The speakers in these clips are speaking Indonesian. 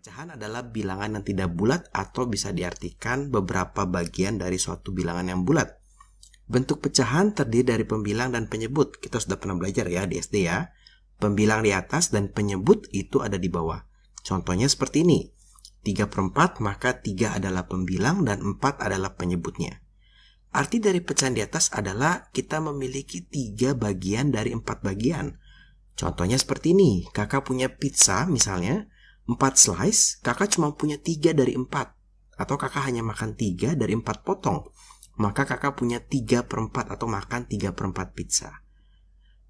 Pecahan adalah bilangan yang tidak bulat atau bisa diartikan beberapa bagian dari suatu bilangan yang bulat. Bentuk pecahan terdiri dari pembilang dan penyebut. Kita sudah pernah belajar ya di SD ya. Pembilang di atas dan penyebut itu ada di bawah. Contohnya seperti ini. 3/4 maka 3 adalah pembilang dan 4 adalah penyebutnya. Arti dari pecahan di atas adalah kita memiliki 3 bagian dari 4 bagian. Contohnya seperti ini. Kakak punya pizza misalnya 4 slice, kakak cuma punya 3 dari 4. Atau kakak hanya makan 3 dari 4 potong. Maka kakak punya 3/4 atau makan 3/4 pizza.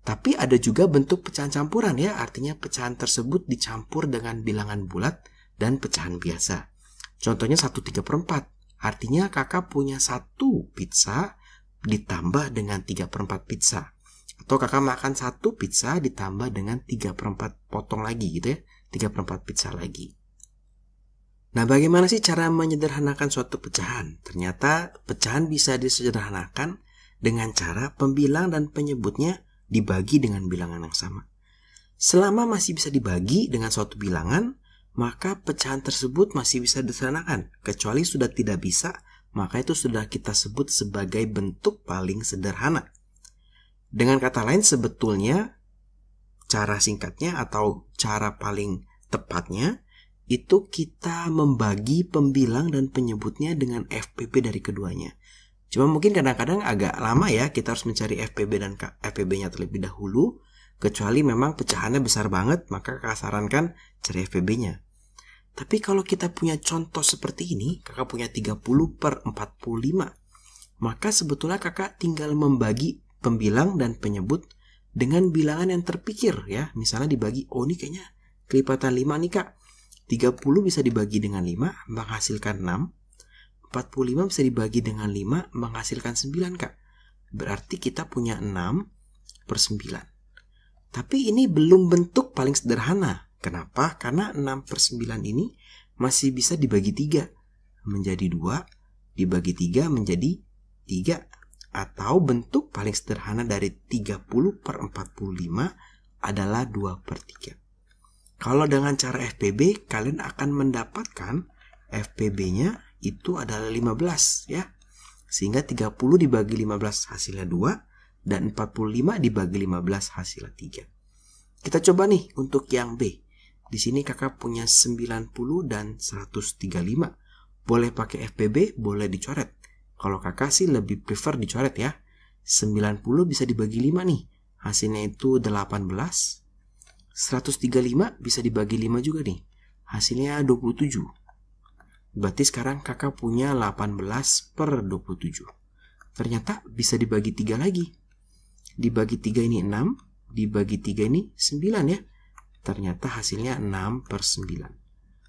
Tapi ada juga bentuk pecahan campuran ya, artinya pecahan tersebut dicampur dengan bilangan bulat dan pecahan biasa. Contohnya 1/3/4, artinya kakak punya 1 pizza ditambah dengan 3/4 pizza. Atau kakak makan 1 pizza ditambah dengan 3/4 potong lagi gitu ya, 3/4 pizza lagi. Nah, bagaimana sih cara menyederhanakan suatu pecahan? Ternyata pecahan bisa disederhanakan dengan cara pembilang dan penyebutnya dibagi dengan bilangan yang sama. Selama masih bisa dibagi dengan suatu bilangan, maka pecahan tersebut masih bisa disederhanakan. Kecuali sudah tidak bisa, maka itu sudah kita sebut sebagai bentuk paling sederhana. Dengan kata lain, sebetulnya cara singkatnya atau cara paling tepatnya itu kita membagi pembilang dan penyebutnya dengan FPB dari keduanya. Cuma mungkin kadang-kadang agak lama ya, kita harus mencari FPB dan FPB-nya terlebih dahulu. Kecuali memang pecahannya besar banget, maka kakak sarankan cari FPB-nya. Tapi kalau kita punya contoh seperti ini, kakak punya 30/45, maka sebetulnya kakak tinggal membagi pembilang dan penyebut dengan bilangan yang terpikir ya. Misalnya dibagi, oh ini kayaknya kelipatan 5 nih kak. 30 bisa dibagi dengan 5 menghasilkan 6. 45 bisa dibagi dengan 5 menghasilkan 9 kak. Berarti kita punya 6/9. Tapi ini belum bentuk paling sederhana. Kenapa? Karena 6/9 ini masih bisa dibagi 3 menjadi 2, dibagi 3 menjadi 3. Atau bentuk paling sederhana dari 30/45 adalah 2/3. Kalau dengan cara FPB, kalian akan mendapatkan FPB-nya itu adalah 15 ya. Sehingga 30 dibagi 15 hasilnya 2 dan 45 dibagi 15 hasilnya 3. Kita coba nih untuk yang B. Di sini kakak punya 90 dan 135. Boleh pakai FPB, boleh dicoret. Kalau kakak sih lebih prefer dicoret ya. 90 bisa dibagi 5 nih. Hasilnya itu 18. 135 bisa dibagi 5 juga nih. Hasilnya 27. Berarti sekarang kakak punya 18/27. Ternyata bisa dibagi 3 lagi. Dibagi 3 ini 6. Dibagi 3 ini 9 ya. Ternyata hasilnya 6/9.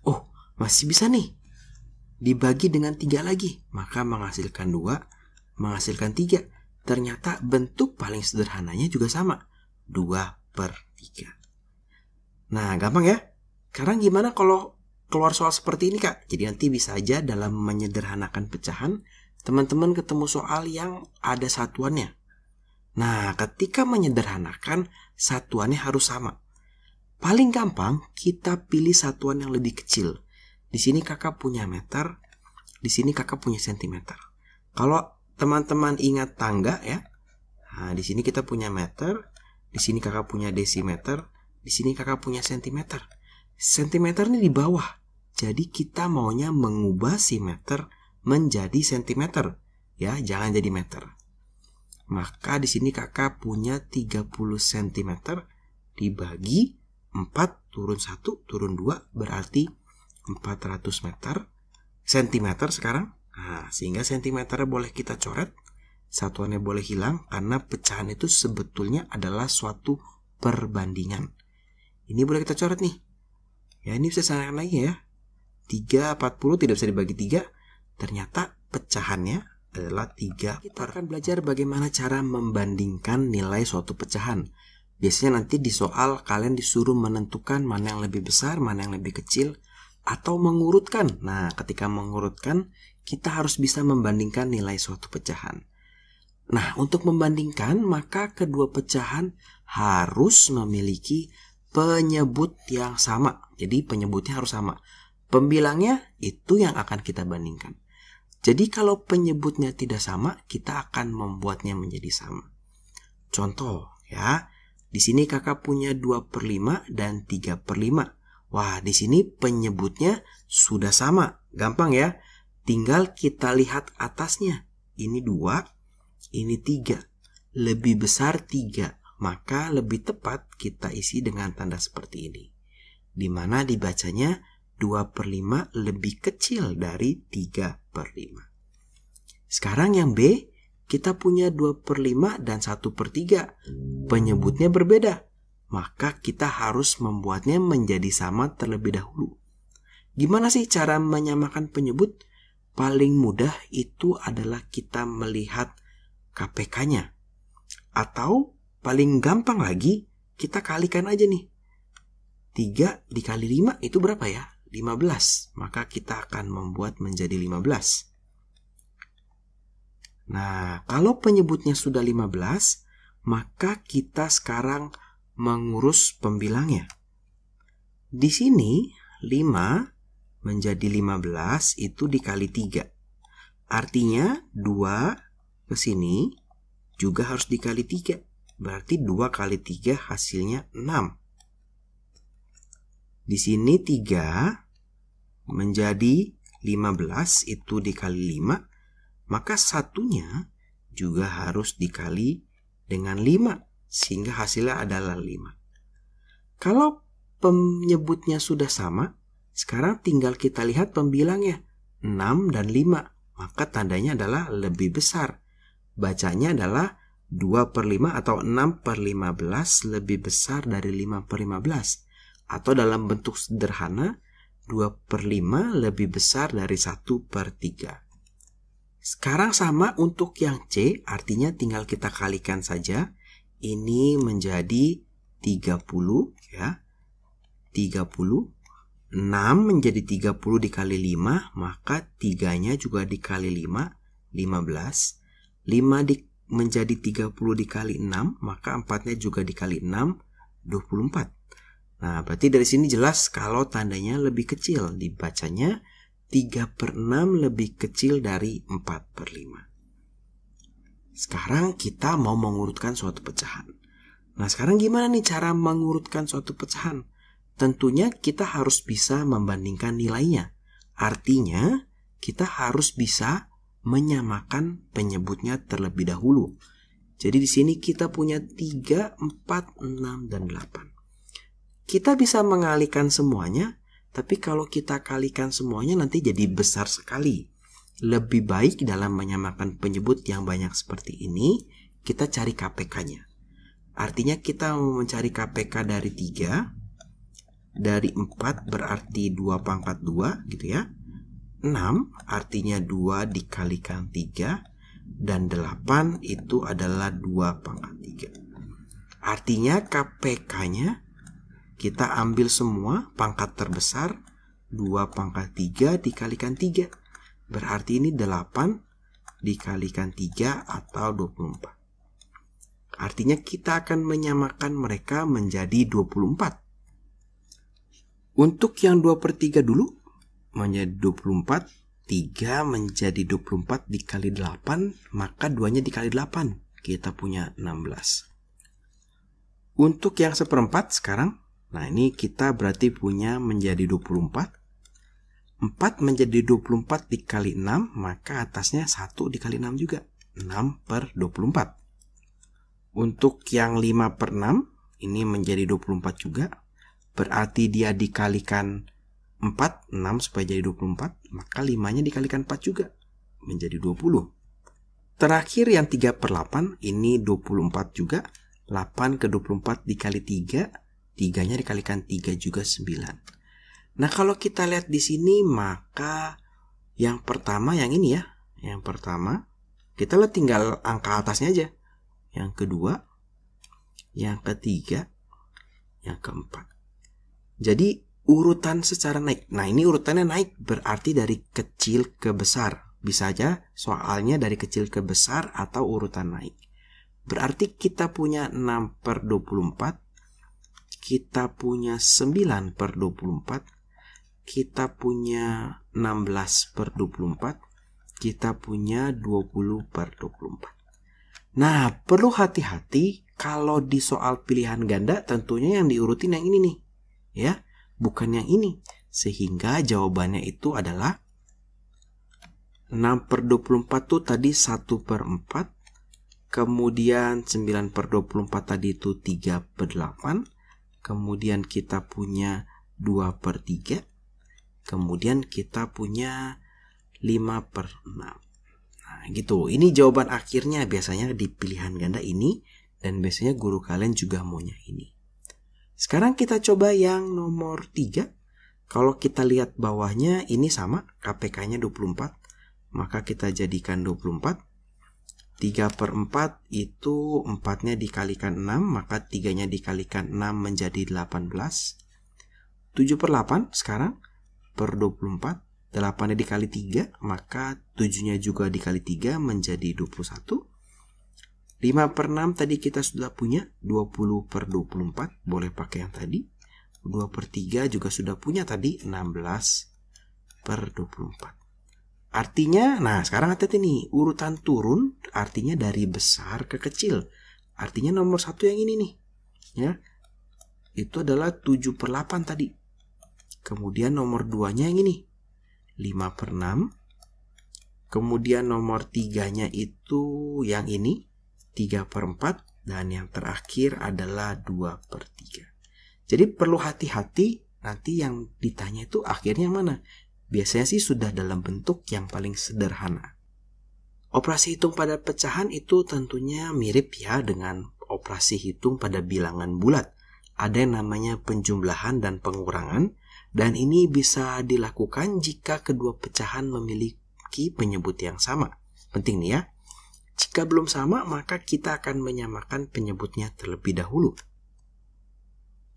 Oh, masih bisa nih. Dibagi dengan 3 lagi. Maka menghasilkan 2. Menghasilkan 3. Ternyata bentuk paling sederhananya juga sama. 2/3. Nah, gampang ya. Sekarang gimana kalau keluar soal seperti ini kak? Jadi nanti bisa aja dalam menyederhanakan pecahan, teman-teman ketemu soal yang ada satuannya. Nah, ketika menyederhanakan, satuannya harus sama. Paling gampang, kita pilih satuan yang lebih kecil. Di sini kakak punya meter, di sini kakak punya sentimeter. Kalau teman-teman ingat tangga ya, nah di sini kita punya meter, di sini kakak punya desimeter, di sini kakak punya sentimeter. Sentimeter ini di bawah. Jadi kita maunya mengubah si meter menjadi sentimeter. Ya, jangan jadi meter. Maka di sini kakak punya 30 cm dibagi 4 turun 1 turun 2 berarti 400 meter. Sentimeter sekarang. Nah, sehingga sentimeternya boleh kita coret. Satuannya boleh hilang karena pecahan itu sebetulnya adalah suatu perbandingan. Ini boleh kita coret nih. Ya, ini bisa disamakan lagi ya. 3/40 tidak bisa dibagi 3. Ternyata pecahannya adalah 3. Kita akan belajar bagaimana cara membandingkan nilai suatu pecahan. Biasanya nanti di soal kalian disuruh menentukan mana yang lebih besar, mana yang lebih kecil, atau mengurutkan. Nah, ketika mengurutkan, kita harus bisa membandingkan nilai suatu pecahan. Nah, untuk membandingkan, maka kedua pecahan harus memiliki penyebut yang sama. Jadi penyebutnya harus sama. Pembilangnya itu yang akan kita bandingkan. Jadi kalau penyebutnya tidak sama, kita akan membuatnya menjadi sama. Contoh ya, di sini kakak punya 2/5 dan 3/5. Wah, di sini penyebutnya sudah sama. Gampang ya. Tinggal kita lihat atasnya. Ini 2, ini 3. Lebih besar 3. Maka lebih tepat kita isi dengan tanda seperti ini. Di mana dibacanya 2/5 lebih kecil dari 3/5. Sekarang yang B, kita punya 2/5 dan 1/3. Penyebutnya berbeda. Maka kita harus membuatnya menjadi sama terlebih dahulu. Gimana sih cara menyamakan penyebut? Paling mudah itu adalah kita melihat KPK-nya. Atau paling gampang lagi, kita kalikan aja nih. 3 dikali 5 itu berapa ya? 15. Maka kita akan membuat menjadi 15. Nah, kalau penyebutnya sudah 15, maka kita sekarang mengurus pembilangnya. Di sini 5 menjadi 15 itu dikali 3. Artinya 2 ke sini juga harus dikali 3. Berarti 2 kali 3 hasilnya 6. Di sini 3 menjadi 15 itu dikali 5. Maka satunya juga harus dikali dengan 5. Sehingga hasilnya adalah 5. Kalau penyebutnya sudah sama, sekarang tinggal kita lihat pembilangnya. 6 dan 5. Maka tandanya adalah lebih besar. Bacanya adalah 2/5 atau 6/15 lebih besar dari 5/15. Atau dalam bentuk sederhana, 2/5 lebih besar dari 1/3. Sekarang sama untuk yang C, artinya tinggal kita kalikan saja. Ini menjadi 30 ya. 30. 6 menjadi 30 dikali 5, maka 3-nya juga dikali 5, 15. 5 menjadi 30 dikali 6, maka 4-nya juga dikali 6, 24. Nah, berarti dari sini jelas kalau tandanya lebih kecil. Dibacanya 3/6 lebih kecil dari 4/5. Sekarang kita mau mengurutkan suatu pecahan. Nah, sekarang gimana nih cara mengurutkan suatu pecahan? Tentunya kita harus bisa membandingkan nilainya. Artinya, kita harus bisa menyamakan penyebutnya terlebih dahulu. Jadi di sini kita punya 3, 4, 6, dan 8. Kita bisa mengalihkan semuanya, tapi kalau kita kalikan semuanya nanti jadi besar sekali. Lebih baik dalam menyamakan penyebut yang banyak seperti ini, kita cari KPK-nya. Artinya kita mau mencari KPK dari 3, dari 4 berarti 2 pangkat 2 gitu ya. 6 artinya 2 dikalikan 3, dan 8 itu adalah 2 pangkat 3. Artinya KPK-nya kita ambil semua pangkat terbesar, 2 pangkat 3 dikalikan 3. Berarti ini 8 dikalikan 3 atau 24. Artinya kita akan menyamakan mereka menjadi 24. Untuk yang 2/3 dulu menjadi 24. 3 menjadi 24 dikali 8, maka 2-nya dikali 8. Kita punya 16. Untuk yang 1/4 sekarang, nah ini kita berarti punya menjadi 24. 4 menjadi 24 dikali 6, maka atasnya 1 dikali 6 juga. 6/24. Untuk yang 5/6, ini menjadi 24 juga. Berarti dia dikalikan 4, 6 supaya jadi 24. Maka 5-nya dikalikan 4 juga. Menjadi 20. Terakhir yang 3/8, ini 24 juga. 8 ke 24 dikali 3. 3-nya dikalikan 3 juga 9. Nah, kalau kita lihat di sini, maka yang pertama yang ini ya. Yang pertama, kita lihat tinggal angka atasnya aja. Yang kedua, yang ketiga, yang keempat. Jadi urutan secara naik. Nah, ini urutannya naik berarti dari kecil ke besar. Bisa aja soalnya dari kecil ke besar atau urutan naik. Berarti kita punya 6/24. Kita punya 9/24. kita punya 16 per 24, kita punya 20 per 24. Nah, perlu hati-hati kalau di soal pilihan ganda tentunya yang diurutin yang ini nih, ya, bukan yang ini. Sehingga jawabannya itu adalah 6 per 24 tuh tadi 1 per 4, kemudian 9 per 24 tadi itu 3 per 8, kemudian kita punya 2 per 3, kemudian kita punya 5 per 6. Nah, gitu. Ini jawaban akhirnya biasanya di pilihan ganda ini, dan biasanya guru kalian juga maunya ini. Sekarang kita coba yang nomor 3. Kalau kita lihat bawahnya ini sama, KPK-nya 24, maka kita jadikan 24. 3 per 4 itu 4-nya dikalikan 6, maka 3-nya dikalikan 6 menjadi 18. 7 per 8 sekarang per 24. 8-nya dikali 3, maka 7-nya juga dikali 3 menjadi 21. 5 per 6 tadi kita sudah punya, 20 per 24, boleh pakai yang tadi. 2 per 3 juga sudah punya tadi, 16 per 24. Artinya, nah sekarang hati-hati nih, urutan turun artinya dari besar ke kecil. Artinya nomor 1 yang ini nih, ya, itu adalah 7 per 8 tadi. Kemudian nomor 2-nya yang ini, 5 per 6. Kemudian nomor 3-nya itu yang ini, 3 per 4. Dan yang terakhir adalah 2 per 3. Jadi perlu hati-hati nanti yang ditanya itu akhirnya mana. Biasanya sih sudah dalam bentuk yang paling sederhana. Operasi hitung pada pecahan itu tentunya mirip ya dengan operasi hitung pada bilangan bulat. Ada yang namanya penjumlahan dan pengurangan. Dan ini bisa dilakukan jika kedua pecahan memiliki penyebut yang sama. Penting nih ya. Jika belum sama, maka kita akan menyamakan penyebutnya terlebih dahulu.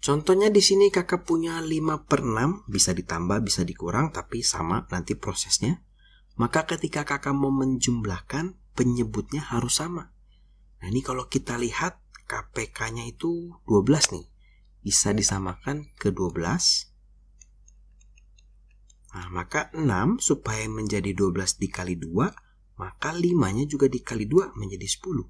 Contohnya di sini kakak punya 5 per 6, bisa ditambah, bisa dikurang, tapi sama nanti prosesnya. Maka ketika kakak mau menjumlahkan, penyebutnya harus sama. Nah ini kalau kita lihat KPK-nya itu 12 nih. Bisa disamakan ke 12. Nah, maka 6 supaya menjadi 12 dikali 2, maka 5-nya juga dikali 2 menjadi 10.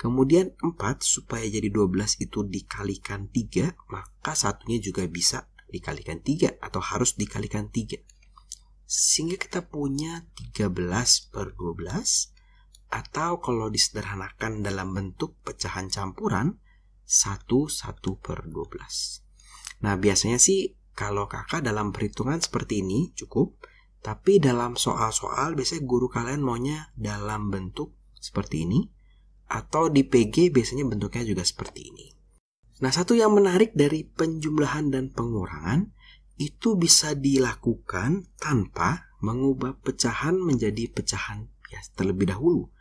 Kemudian 4 supaya jadi 12 itu dikalikan 3, maka satunya juga bisa dikalikan 3 atau harus dikalikan 3. Sehingga kita punya 13 per 12, atau kalau disederhanakan dalam bentuk pecahan campuran, 1 per 12. Nah biasanya sih kalau kakak dalam perhitungan seperti ini cukup, tapi dalam soal-soal biasanya guru kalian maunya dalam bentuk seperti ini, atau di PG biasanya bentuknya juga seperti ini. Nah satu yang menarik dari penjumlahan dan pengurangan, itu bisa dilakukan tanpa mengubah pecahan menjadi pecahan ya terlebih dahulu.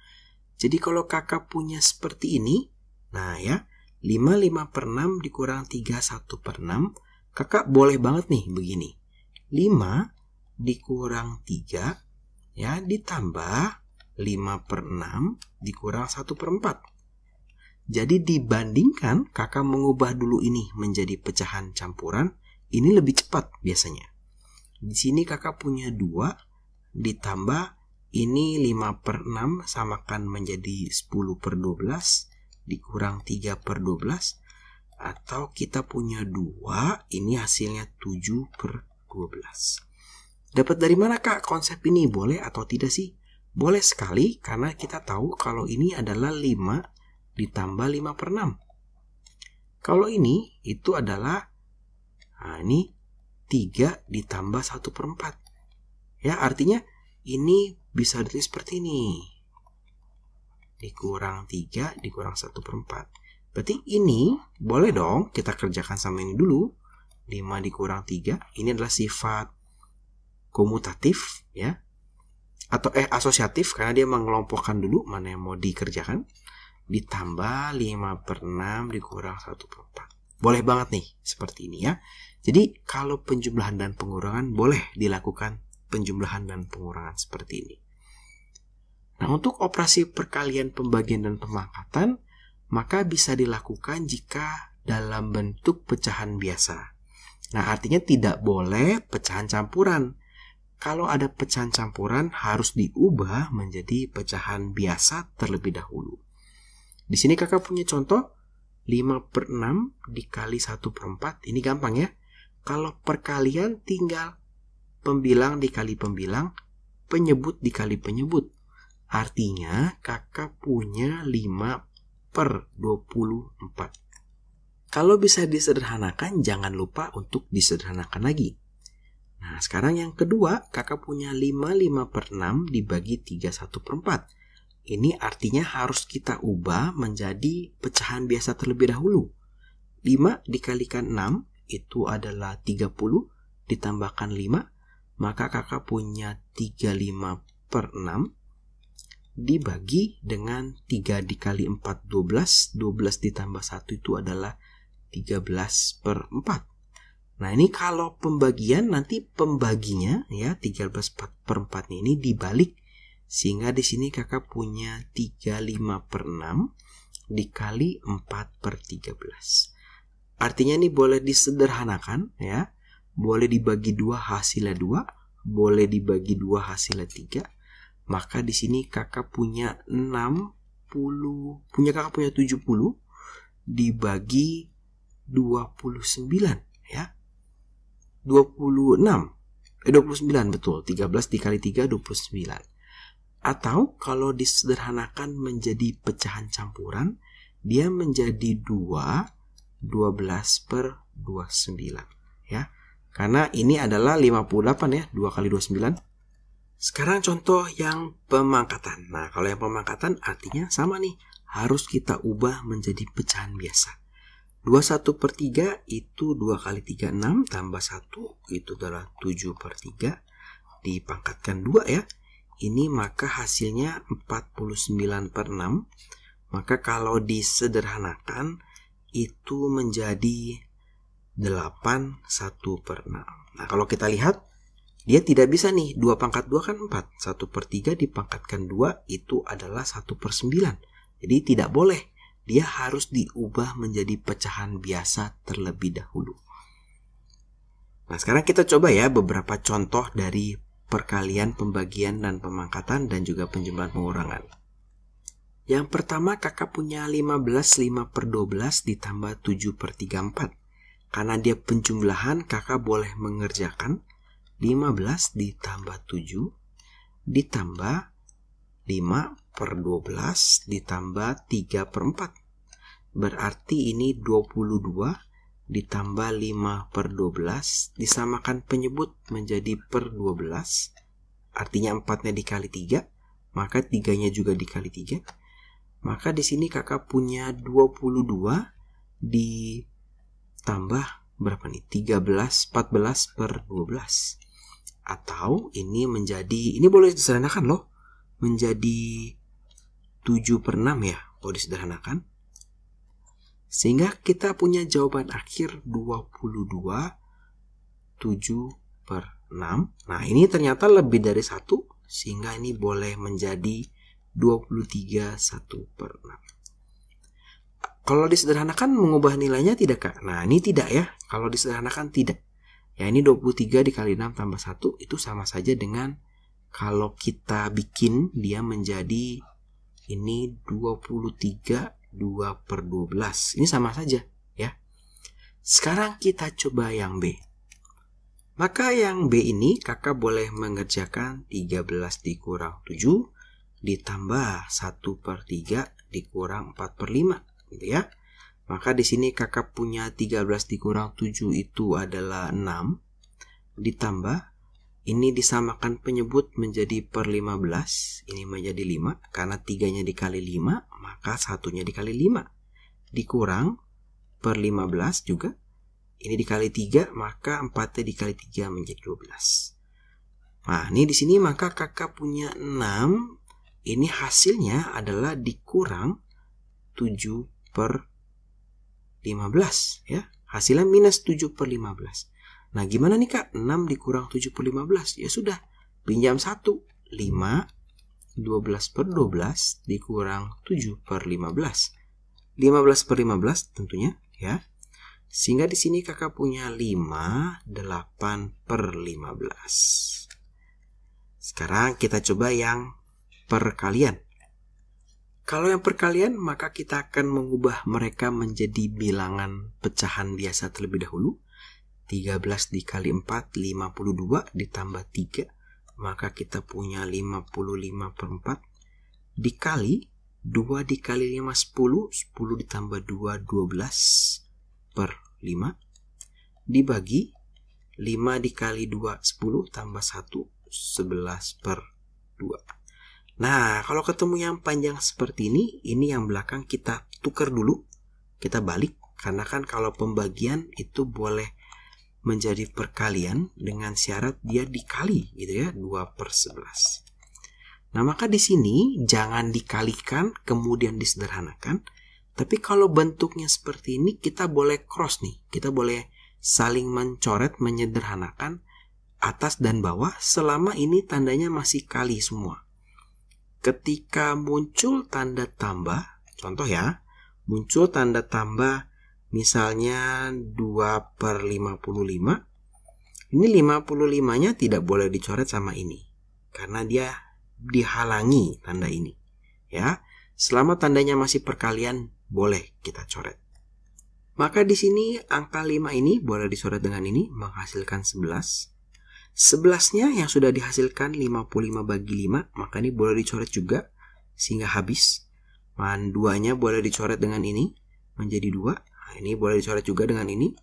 Jadi kalau kakak punya seperti ini, nah ya, 5 per 6 dikurang 3 1 per 6, kakak boleh banget nih begini. 5 dikurang 3 ya ditambah 5 per 6 dikurang 1 per 4. Jadi dibandingkan kakak mengubah dulu ini menjadi pecahan campuran, ini lebih cepat biasanya. Di sini kakak punya 2 ditambah ini 5 per 6 samakan menjadi 10 per 12 dikurang 3 per 12. Atau kita punya 2, ini hasilnya 7 per 12. Dapat dari mana kak konsep ini? Boleh atau tidak sih? Boleh sekali karena kita tahu kalau ini adalah 5 ditambah 5 per 6. Kalau ini itu adalah, nah ini 3 ditambah 1 per 4. Ya artinya ini bisa ditulis seperti ini. Dikurang 3 dikurang 1 per 4. Berarti ini boleh dong kita kerjakan sama ini dulu. 5 dikurang 3. Ini adalah sifat komutatif ya. Atau asosiatif karena dia mengelompokkan dulu mana yang mau dikerjakan. Ditambah 5 per 6 dikurang 1 per 4. Boleh banget nih seperti ini ya. Jadi kalau penjumlahan dan pengurangan boleh dilakukan penjumlahan dan pengurangan seperti ini. Nah untuk operasi perkalian, pembagian, dan pemangkatan maka bisa dilakukan jika dalam bentuk pecahan biasa. Nah, artinya tidak boleh pecahan campuran. Kalau ada pecahan campuran harus diubah menjadi pecahan biasa terlebih dahulu. Di sini kakak punya contoh 5/6 dikali 1/4. Ini gampang ya. Kalau perkalian tinggal pembilang dikali pembilang, penyebut dikali penyebut. Artinya kakak punya 5/24. Kalau bisa disederhanakan, jangan lupa untuk disederhanakan lagi. Nah, sekarang yang kedua, kakak punya 5/6 dibagi 3 1/4. Ini artinya harus kita ubah menjadi pecahan biasa terlebih dahulu. 5 dikalikan 6 itu adalah 30, ditambahkan 5, maka kakak punya 35/6 dibagi dengan 3 dikali 4, 12. 12 ditambah 1 itu adalah 13/4. Nah, ini kalau pembagian nanti pembaginya ya 13/4 ini dibalik, sehingga di sini kakak punya 35/6 dikali 4/13. Artinya ini boleh disederhanakan ya. Boleh dibagi 2 hasilnya 2, boleh dibagi 2 hasilnya 3. Maka di sini kakak punya 70 dibagi 29 ya. 29 betul. 13 dikali 3 29. Atau kalau disederhanakan menjadi pecahan campuran, dia menjadi 12/29 ya. Karena ini adalah 58 ya, 2 kali 29. Sekarang contoh yang pemangkatan. Nah, kalau yang pemangkatan artinya sama nih, harus kita ubah menjadi pecahan biasa. 21/3 itu 2 kali 3 6 tambah 1 itu adalah 7/3 dipangkatkan 2 ya. Ini maka hasilnya 49/6. Maka kalau disederhanakan itu menjadi 8/1/6. Nah, kalau kita lihat dia tidak bisa nih, 2 pangkat 2 kan 4. 1/3 dipangkatkan 2 itu adalah 1/9. Jadi tidak boleh. Dia harus diubah menjadi pecahan biasa terlebih dahulu. Nah, sekarang kita coba ya beberapa contoh dari perkalian, pembagian, dan pemangkatan, dan juga penjumlahan pengurangan. Yang pertama, kakak punya 15 5/12 ditambah 7/34. Karena dia penjumlahan, kakak boleh mengerjakan 15 ditambah 7 ditambah 5/12 ditambah 3/4. Berarti ini 22 ditambah 5/12 disamakan penyebut menjadi per 12. Artinya 4-nya dikali 3, maka 3-nya juga dikali 3. Maka di sini kakak punya 22 ditambah berapa nih? 14/12. Atau ini menjadi, ini boleh disederhanakan loh, menjadi 7/6 ya, kalau disederhanakan. Sehingga kita punya jawaban akhir 22 7/6. Nah, ini ternyata lebih dari 1, sehingga ini boleh menjadi 23 1/6. Kalau disederhanakan mengubah nilainya tidak kak? Nah, ini tidak ya. Kalau disederhanakan tidak. Ya, ini 23 dikali 6 tambah 1 itu sama saja dengan kalau kita bikin dia menjadi ini 23 2/12. Ini sama saja ya. Sekarang kita coba yang B. Maka yang B ini kakak boleh mengerjakan 13 dikurang 7 ditambah 1/3 dikurang 4/5 gitu ya. Maka di sini kakak punya 13 dikurang 7 itu adalah 6 ditambah ini disamakan penyebut menjadi per 15, ini menjadi 5 karena 3-nya dikali 5, maka 1-nya dikali 5 dikurang per 15 juga. Ini dikali 3, maka 4-nya dikali 3 menjadi 12. Nah, ini di sini maka kakak punya 6. Ini hasilnya adalah dikurang 7/15 ya. Hasilnya minus 7/15. Nah, gimana nih kak? 6 dikurang 7/15. Ya sudah, pinjam 1. 5 12/12 dikurang 7/15. 15/15 tentunya ya. Sehingga di sini kakak punya 5, 8 per 15. Sekarang kita coba yang perkalian. Kalau yang perkalian, maka kita akan mengubah mereka menjadi bilangan pecahan biasa terlebih dahulu. 13 dikali 4, 52 ditambah 3. Maka kita punya 55 per 4. Dikali 2 dikali 5, 10. 10 ditambah 2, 12 per 5. Dibagi 5 dikali 2, 10 tambah 1, 11 per 2. Nah, kalau ketemu yang panjang seperti ini yang belakang kita tukar dulu. Kita balik, karena kan kalau pembagian itu boleh menjadi perkalian dengan syarat dia dikali gitu ya, 2 per 11. Nah, maka di sini jangan dikalikan kemudian disederhanakan. Tapi kalau bentuknya seperti ini, kita boleh cross nih. Kita boleh saling mencoret, menyederhanakan atas dan bawah selama ini tandanya masih kali semua. Ketika muncul tanda tambah, contoh ya, muncul tanda tambah misalnya 2 per 55. Ini 55-nya tidak boleh dicoret sama ini. Karena dia dihalangi tanda ini. Ya, selama tandanya masih perkalian, boleh kita coret. Maka di sini angka 5 ini boleh dicoret dengan ini, menghasilkan 11. 11-nya yang sudah dihasilkan 55 bagi 5, maka ini boleh dicoret juga sehingga habis. Dan 2-nya boleh dicoret dengan ini menjadi 2. Nah, ini boleh dicoret juga dengan ini.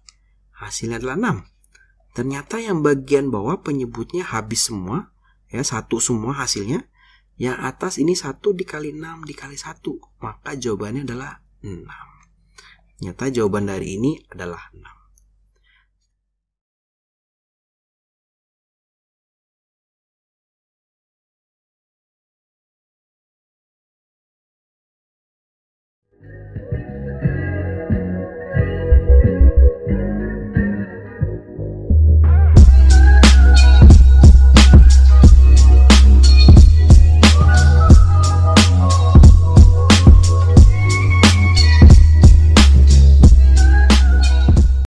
Hasilnya adalah 6. Ternyata yang bagian bawah penyebutnya habis semua, ya, 1 semua hasilnya. Yang atas ini 1 dikali 6 dikali 1, maka jawabannya adalah 6. Ternyata jawaban dari ini adalah 6.